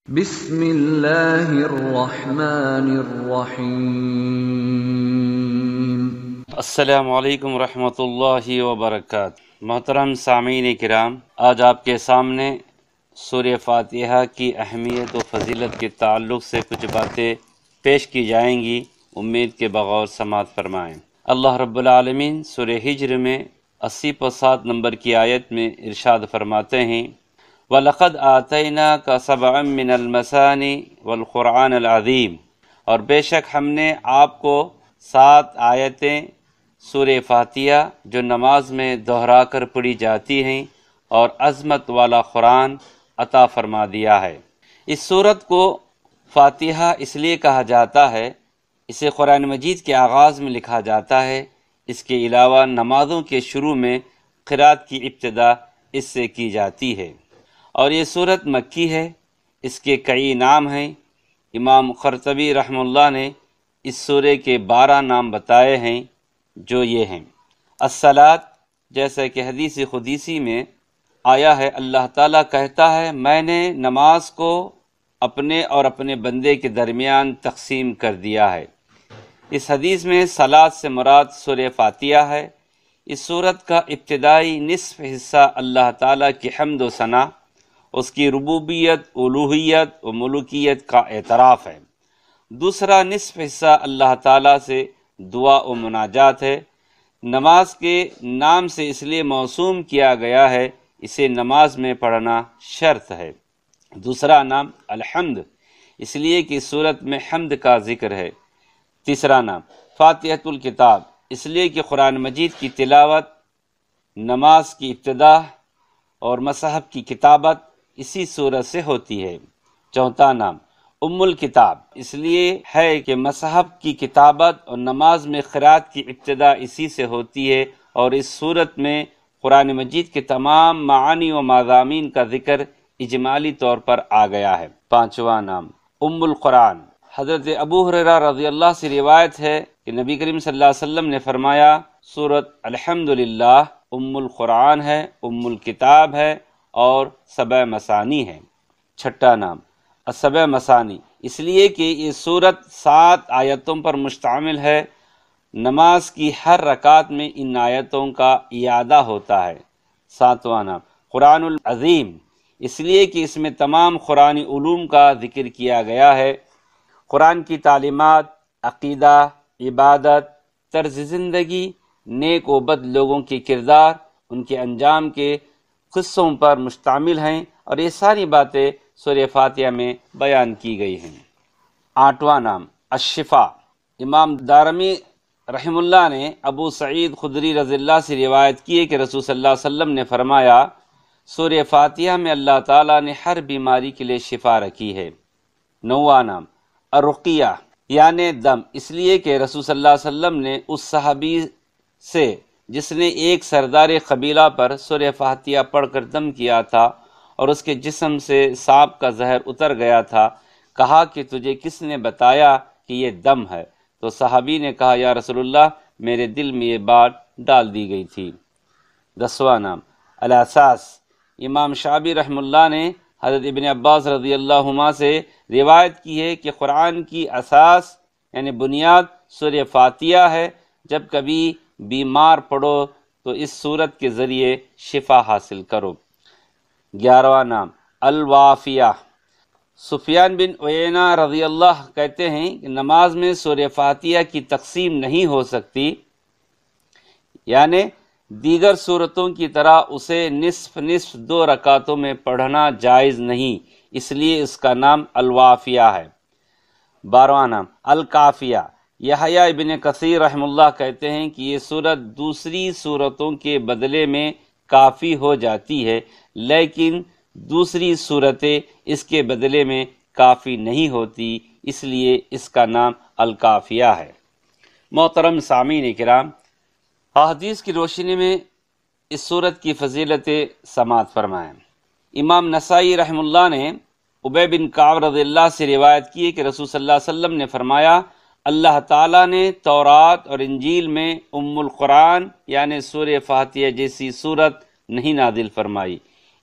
بسم اللہ الرحمن الرحیم۔ السلام علیکم ورحمۃ اللہ وبرکاتہ۔ محترم سامعین کرام، آج آپ کے سامنے سورہ فاتحہ کی اہمیت و فضیلت کے تعلق سے کچھ باتیں پیش کی جائیں گی، امید کے بغور سماعت فرمائیں۔ اللہ رب العالمین سورہ ہجر میں 80 نمبر کی آیت میں ارشاد فرماتے ہیں: وَلَقَدْ آتَيْنَاكَ سَبْعًا مِّنَ الْمَثَانِي وَالْقُرْآنِ الْعَظِيمِ، اور بے شک ہم نے آپ کو 7 آیتیں سورہ فاتحہ جو نماز میں دہرا کر پڑھی جاتی ہیں اور عظمت والا قرآن عطا فرما دیا ہے۔ اس سورت کو فاتحہ اس لیے کہا جاتا ہے، اسے قرآن مجید کے آغاز میں لکھا جاتا ہے۔ اس کے علاوہ نمازوں کے شروع میں قرأت کی ابتدا اس سے کی جاتی ہے، اور یہ سورت مکی ہے۔ اس کے کئی نام ہیں۔ امام قرطبی رحمہ اللہ نے اس سورہ کے 12 نام بتائے ہیں، جو یہ ہیں: الصلاۃ، جیسا کہ حدیث قدسی میں آیا ہے، اللہ تعالیٰ کہتا ہے میں نے نماز کو اپنے اور اپنے بندے کے درمیان تقسیم کر دیا ہے۔ اس حدیث میں صلاۃ سے مراد سورہ فاتحہ ہے۔ اس سورت کا ابتدائی نصف حصہ اللہ تعالیٰ کی حمد و ثنا، اس کی ربوبیت، الوہیت و ملوکیت کا اعتراف ہے۔ دوسرا نصف حصہ اللہ تعالیٰ سے دعا و مناجات ہے۔ نماز کے نام سے اس لیے موسوم کیا گیا ہے، اسے نماز میں پڑھنا شرط ہے۔ دوسرا نام الحمد، اس لیے کہ سورت میں حمد کا ذکر ہے۔ تیسرا نام فاتحۃ الکتاب، اس لیے کہ قرآن مجید کی تلاوت، نماز کی ابتدا اور مصحف کی کتابت اسی سورت سے ہوتی ہے۔ چوتھا نام ام الکتاب، اس لیے ہے کہ مصحف کی کتابت اور نماز میں قرأت کی ابتدا اسی سے ہوتی ہے، اور اس سورت میں قرآن مجید کے تمام معانی و مضامین کا ذکر اجمالی طور پر آ گیا ہے۔ پانچواں نام ام القرآن، حضرت ابو ہریرہ رضی اللہ سے روایت ہے کہ نبی کریم صلی اللہ علیہ وسلم نے فرمایا سورت الحمدللہ ام القرآن ہے، ام الکتاب ہے اور 7 مثانی ہے۔ چھٹا نام السبع مثانی، اس لیے کہ یہ سورت 7 آیتوں پر مشتمل ہے۔ نماز کی ہر رکعت میں ان آیتوں کا اعادہ ہوتا ہے۔ ساتواں نام قرآن العظیم، اس لیے کہ اس میں تمام قرآنی علوم کا ذکر کیا گیا ہے۔ قرآن کی تعلیمات، عقیدہ، عبادت، طرز زندگی، نیک و بد لوگوں کے کردار، ان کے انجام کے قصوں پر مشتمل ہیں، اور یہ ساری باتیں سورہ فاتحہ میں بیان کی گئی ہیں۔ آٹھواں نام الشفاء، امام دارمی رحم اللہ نے ابو سعید خدری رضی اللہ سے روایت کی ہے کہ رسول صلی اللہ علیہ وسلم نے فرمایا سورہ فاتحہ میں اللہ تعالیٰ نے ہر بیماری کے لیے شفا رکھی ہے۔ نواں نام الرقیہ، یعنی دم، اس لیے کہ رسول صلی اللہ علیہ وسلم نے اس صحابی سے جس نے ایک سردار قبیلہ پر سورہ فاتحہ پڑھ کر دم کیا تھا اور اس کے جسم سے سانپ کا زہر اتر گیا تھا، کہا کہ تجھے کس نے بتایا کہ یہ دم ہے؟ تو صحابی نے کہا یا رسول اللہ، میرے دل میں یہ بات ڈال دی گئی تھی۔ 10واں نام الاساس، امام شعبی رحم اللہ نے حضرت ابن عباس رضی اللہ عنہ سے روایت کی ہے کہ قرآن کی اساس یعنی بنیاد سورہ فاتحہ ہے۔ جب کبھی بیمار پڑو تو اس سورت کے ذریعے شفا حاصل کرو۔ 11واں نام الوافیہ، سفیان بن عیینہ رضی اللہ کہتے ہیں کہ نماز میں سورہ فاتحہ کی تقسیم نہیں ہو سکتی، یعنی دیگر سورتوں کی طرح اسے نصف 2 رکعتوں میں پڑھنا جائز نہیں، اس لیے اس کا نام الوافیہ ہے۔ 12واں نام الکافیہ، یحییٰ ابن کثیر رحم اللہ کہتے ہیں کہ یہ سورت دوسری سورتوں کے بدلے میں کافی ہو جاتی ہے، لیکن دوسری صورتیں اس کے بدلے میں کافی نہیں ہوتی، اس لیے اس کا نام الکافیہ ہے۔ محترم سامعین کرام، احادیث کی روشنی میں اس سورت کی فضیلتیں سماعت فرمائیں۔ امام نسائی رحم اللہ نے ابی بن کعب رضی اللہ سے روایت کی ہے کہ رسول صلی اللہ علیہ وسلم نے فرمایا اللہ تعالیٰ نے تورات اور انجیل میں ام القرآن یعنی سورہ فاتحہ جیسی سورت نہیں نازل فرمائی،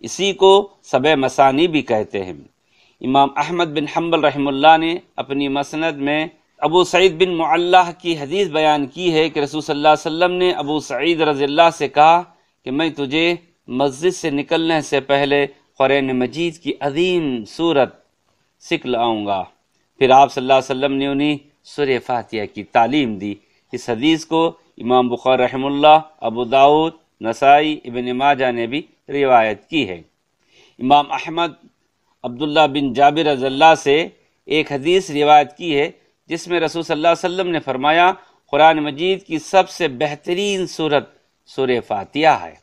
اسی کو 7 مثانی بھی کہتے ہیں۔ امام احمد بن حنبل رحمہ اللہ نے اپنی مسند میں ابو سعید بن معلہ کی حدیث بیان کی ہے کہ رسول صلی اللہ علیہ وسلم نے ابو سعید رضی اللہ سے کہا کہ میں تجھے مسجد سے نکلنے سے پہلے قرآن مجید کی عظیم صورت سکھلاؤں گا۔ پھر آپ صلی اللہ علیہ وسلم نے انہیں سورہ فاتحہ کی تعلیم دی۔ اس حدیث کو امام بخاری رحمہ اللہ، ابو داؤد، نسائی، ابن ماجہ نے بھی روایت کی ہے۔ امام احمد عبداللہ بن جابر رضی اللہ سے ایک حدیث روایت کی ہے جس میں رسول صلی اللہ علیہ وسلم نے فرمایا قرآن مجید کی سب سے بہترین صورت سورہ فاتحہ ہے،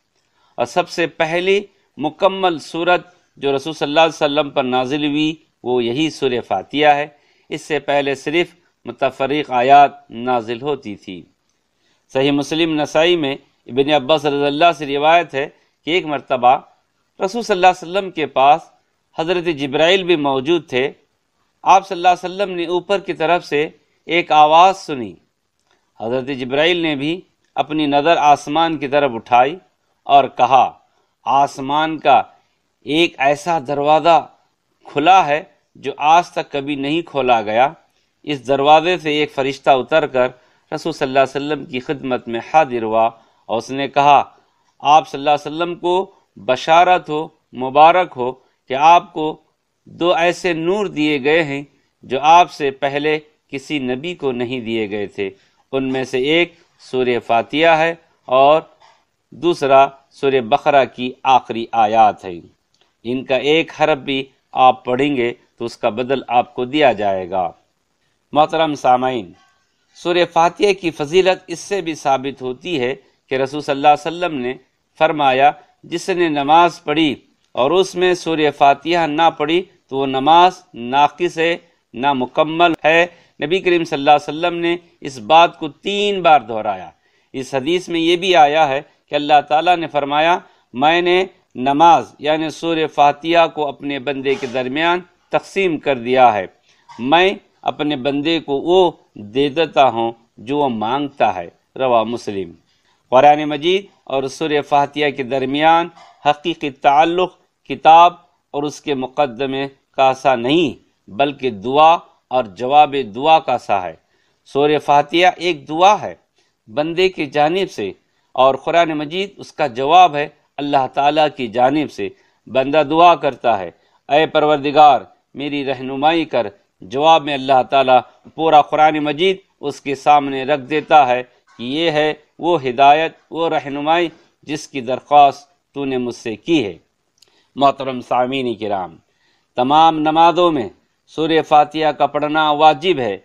اور سب سے پہلی مکمل صورت جو رسول صلی اللہ علیہ وسلم پر نازل ہوئی وہ یہی سورہ فاتحہ ہے۔ اس سے پہلے صرف متفرق آیات نازل ہوتی تھی۔ صحیح مسلم نسائی میں ابن عباس رضی اللہ سے روایت ہے کہ ایک مرتبہ رسول صلی اللہ علیہ وسلم کے پاس حضرت جبرائیل بھی موجود تھے۔ آپ صلی اللہ علیہ وسلم نے اوپر کی طرف سے ایک آواز سنی۔ حضرت جبرائیل نے بھی اپنی نظر آسمان کی طرف اٹھائی اور کہا، آسمان کا ایک ایسا دروازہ کھلا ہے جو آج تک کبھی نہیں کھولا گیا۔ اس دروازے سے ایک فرشتہ اتر کر رسول صلی اللہ علیہ وسلم کی خدمت میں حاضر ہوا اور اس نے کہا، آپ صلی اللہ علیہ وسلم کو بشارت ہو، مبارک ہو کہ آپ کو 2 ایسے نور دیے گئے ہیں جو آپ سے پہلے کسی نبی کو نہیں دیے گئے تھے۔ ان میں سے ایک سورہ فاتحہ ہے اور دوسرا سورہ بقرہ کی آخری آیات ہے۔ ان کا ایک حرف بھی آپ پڑھیں گے تو اس کا بدل آپ کو دیا جائے گا۔ محترم سامعین، سورہ فاتحہ کی فضیلت اس سے بھی ثابت ہوتی ہے کہ رسول صلی اللہ علیہ وسلم نے فرمایا، جس نے نماز پڑھی اور اس میں سورہ فاتحہ نہ پڑھی تو وہ نماز ناقص ہے، نامکمل ہے۔ نبی کریم صلی اللہ علیہ وسلم نے اس بات کو 3 بار دہرایا۔ اس حدیث میں یہ بھی آیا ہے کہ اللہ تعالیٰ نے فرمایا، میں نے نماز یعنی سورہ فاتحہ کو اپنے بندے کے درمیان تقسیم کر دیا ہے، میں اپنے بندے کو وہ دے دیتا ہوں جو وہ مانگتا ہے۔ رواہ مسلم۔ قرآن مجید اور سورہ فاتحہ کے درمیان حقیقی تعلق کتاب اور اس کے مقدمے کا سا نہیں بلکہ دعا اور جواب دعا کا سا ہے۔ سورہ فاتحہ ایک دعا ہے بندے کی جانب سے، اور قرآن مجید اس کا جواب ہے اللہ تعالیٰ کی جانب سے۔ بندہ دعا کرتا ہے، اے پروردگار میری رہنمائی کر، جواب میں اللہ تعالیٰ پورا قرآن مجید اس کے سامنے رکھ دیتا ہے کہ یہ ہے وہ ہدایت، وہ رہنمائی جس کی درخواست تو نے مجھ سے کی ہے۔ محترم سامعین کرام، تمام نمازوں میں سورہ فاتحہ کا پڑھنا واجب ہے،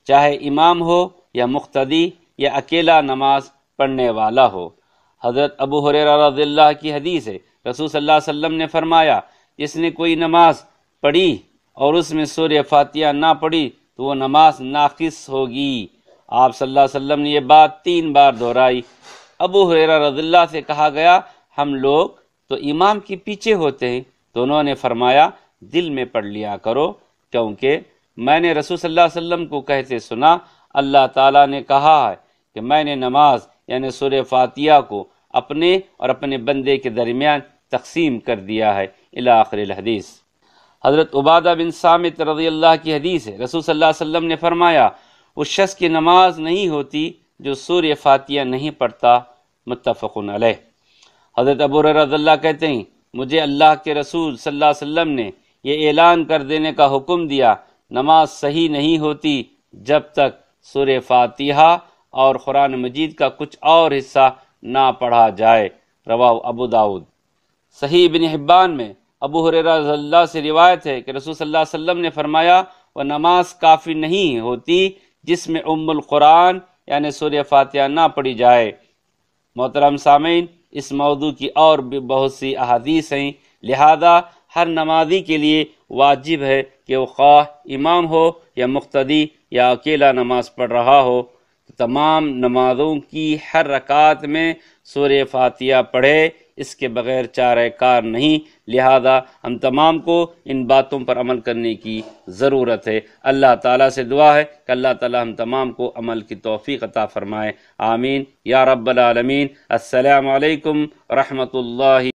چاہے امام ہو یا مقتدی یا اکیلا نماز پڑھنے والا ہو۔ حضرت ابو ہریرہ رضی اللہ کی حدیث ہے، رسول صلی اللہ علیہ وسلم نے فرمایا، جس نے کوئی نماز پڑھی اور اس میں سورہ فاتحہ نہ پڑھی تو وہ نماز ناقص ہوگی۔ آپ صلی اللہ علیہ وسلم نے یہ بات 3 بار دہرائی۔ ابو ہریرہ رضی اللہ سے کہا گیا، ہم لوگ تو امام کے پیچھے ہوتے ہیں، تو انہوں نے فرمایا، دل میں پڑھ لیا کرو، کیونکہ میں نے رسول صلی اللہ علیہ وسلم کو کہتے سنا، اللہ تعالیٰ نے کہا ہے کہ میں نے نماز یعنی سورہ فاتحہ کو اپنے اور اپنے بندے کے درمیان تقسیم کر دیا ہے، الی آخر الحدیث۔ حضرت عبادہ بن صامت رضی اللہ کی حدیث ہے، رسول صلی اللہ علیہ وسلم نے فرمایا، اس شخص کی نماز نہیں ہوتی جو سورہ فاتحہ نہیں پڑھتا، متفق علیہ۔ حضرت ابو ہریرہ رضی اللہ کہتے ہیں، مجھے اللہ کے رسول صلی اللہ علیہ وسلم نے یہ اعلان کر دینے کا حکم دیا، نماز صحیح نہیں ہوتی جب تک سورہ فاتحہ اور قرآن مجید کا کچھ اور حصہ نہ پڑھا جائے۔ رواہ ابو داؤد۔ صحیح ابن حبان میں ابو ہریرہ رضی اللہ سے روایت ہے کہ رسول صلی اللہ علیہ وسلم نے فرمایا، وہ نماز کافی نہیں ہوتی جس میں ام القرآن یعنی سورہ فاتحہ نہ پڑھی جائے۔ محترم سامعین، اس موضوع کی اور بھی بہت سی احادیث ہیں، لہذا ہر نمازی کے لیے واجب ہے کہ وہ خواہ امام ہو یا مقتدی یا اکیلا نماز پڑھ رہا ہو، تمام نمازوں کی ہر رکعت میں سورہ فاتحہ پڑھے، اس کے بغیر چارہ کار نہیں۔ لہذا ہم تمام کو ان باتوں پر عمل کرنے کی ضرورت ہے۔ اللہ تعالیٰ سے دعا ہے کہ اللہ تعالیٰ ہم تمام کو عمل کی توفیق عطا فرمائے، آمین یا رب العالمین۔ السلام علیکم ورحمۃ اللہ